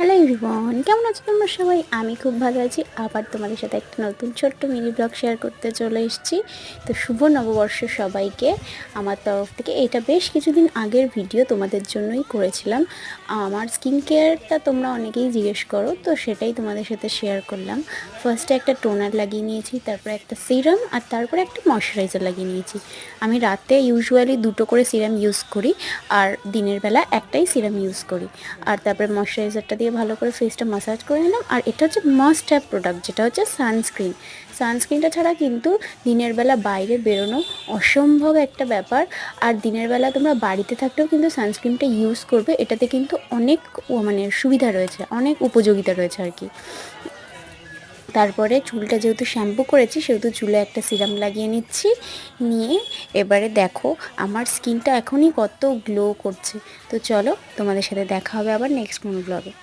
Hello everyone, কেমন আছো তোমরা সবাই? আমি খুব ভালো আছি। আবার তোমাদের সাথে একটা নতুন ছোট্ট মিনি ব্লগ শেয়ার করতে চলে এসেছি। তো শুভ নববর্ষ সবাইকে আমার তরফ থেকে। এটা বেশ কিছুদিন আগের ভিডিও, তোমাদের জন্যই করেছিলাম। আমার স্কিন কেয়ারটা তোমরা অনেকেই জিজ্ঞেস করো, তো সেটাই তোমাদের সাথে শেয়ার করলাম। ফার্স্টে একটা টোনার লাগিয়ে নিয়েছি, তারপরে একটা সিরাম, আর তারপরে একটা ময়শ্চারাইজার লাগিয়ে নিয়েছি। আমি রাতে ইউজুয়ালি দুটো করে সিরাম ইউজ করি, আর দিনের বেলা একটাই সিরাম ইউজ করি। আর তারপরে ময়শ্চারাইজারটা দিয়ে ভালো করে ফেসটা মাসাজ করে নিলাম। আর এটা হচ্ছে মাস্ট হ্যাভ প্রোডাক্ট, যেটা হচ্ছে সানস্ক্রিন। সানস্ক্রিনটা ছাড়া কিন্তু দিনের বেলা বাইরে বেরোনো অসম্ভব একটা ব্যাপার। আর দিনের বেলা তোমরা বাড়িতে থাকলেও কিন্তু সানস্ক্রিনটা ইউজ করবে, এটাতে কিন্তু অনেক মানে সুবিধা রয়েছে, অনেক উপযোগিতা রয়েছে আর কি। তারপরে চুলটা যেহেতু শ্যাম্পু করেছি, সেহেতু চুলে একটা সিরাম লাগিয়ে নিচ্ছি। নিয়ে এবারে দেখো আমার স্কিনটা এখনই কত গ্লো করছে। তো চলো, তোমাদের সাথে দেখা হবে আবার নেক্সট কোনো ব্লগে।